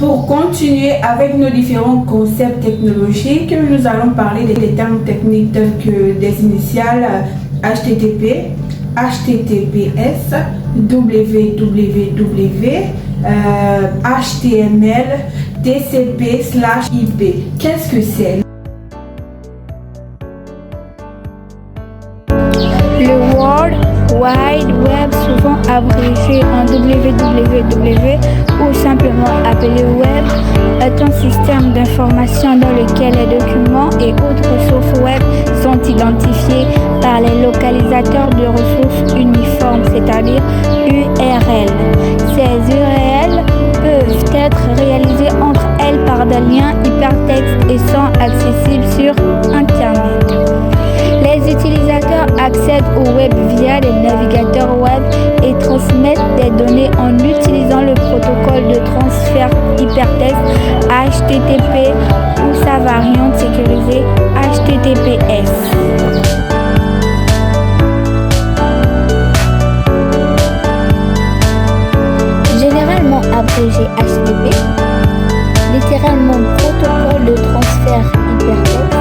Pour continuer avec nos différents concepts technologiques, nous allons parler des termes techniques tels que des initiales HTTP, HTTPS, www, HTML, TCP/IP. Qu'est-ce que c'est? Le World Wide Web, souvent abrégé en www ou simplement appelé Web, est un système d'information dans lequel les documents et autres ressources web sont identifiés par les localisateurs de ressources uniformes, c'est-à-dire URL. Ces URL peuvent être réalisées entre elles par des liens hypertextes et sont accessibles sur Internet. Les utilisateurs accèdent au web via des navigateurs web et transmettent des données en utilisant le protocole de transfert hypertexte HTTP ou sa variante sécurisée HTTPS. Généralement abrégé HTTP, littéralement protocole de transfert hypertexte,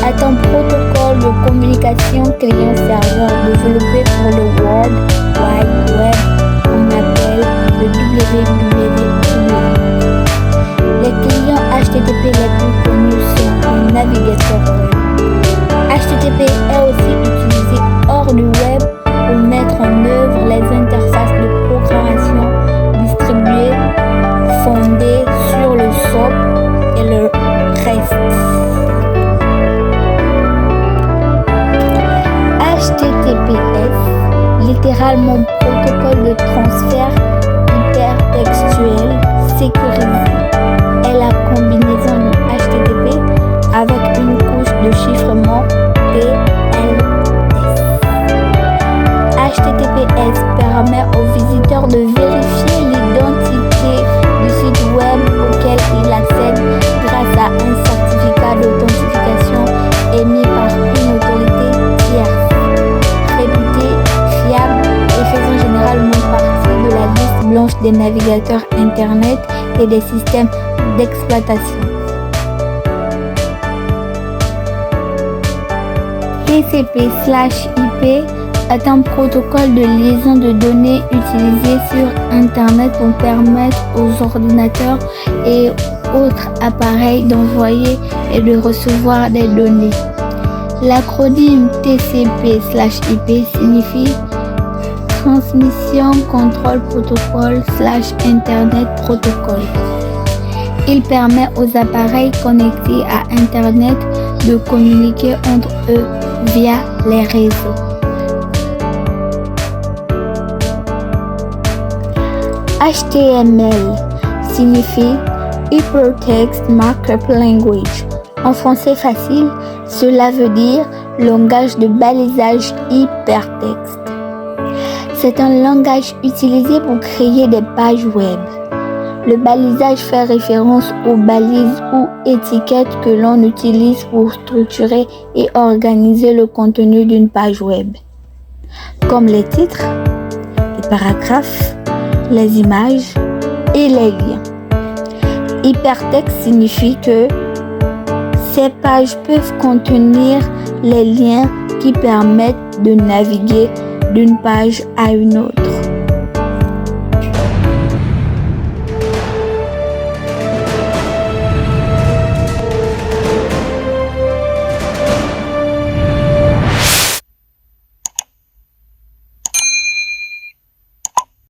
est un protocole de communication client-serveur développé pour le World Wide Web qu'on appelle le www. Les clients HTTP les plus connus sont les navigateurs web. HTTP est aussi utilisé hors du web pour mettre en œuvre les interfaces de programmation distribuées fondées sur le SOAP et le REST. HTTPS, littéralement protocole de transfert hypertextuel sécurisé, est la combinaison de HTTP avec une couche de chiffrement TLS. HTTPS permet aux visiteurs de vérifier l'identité du site web auquel ils accèdent grâce à un certificat d'authentification émis par une autorité tierce, réputé, fiable et faisant généralement partie de la liste blanche des navigateurs Internet et des systèmes d'exploitation. TCP/IP est un protocole de liaison de données utilisé sur Internet pour permettre aux ordinateurs et autres appareils d'envoyer et de recevoir des données. L'acronyme TCP/IP signifie Transmission Control Protocol / Internet Protocol. Il permet aux appareils connectés à Internet de communiquer entre eux via les réseaux. HTML signifie Hypertext Markup Language. En français facile, cela veut dire langage de balisage hypertexte. C'est un langage utilisé pour créer des pages web. Le balisage fait référence aux balises ou étiquettes que l'on utilise pour structurer et organiser le contenu d'une page web, comme les titres, les paragraphes, les images et les liens. Hypertexte signifie que ces pages peuvent contenir les liens qui permettent de naviguer d'une page à une autre.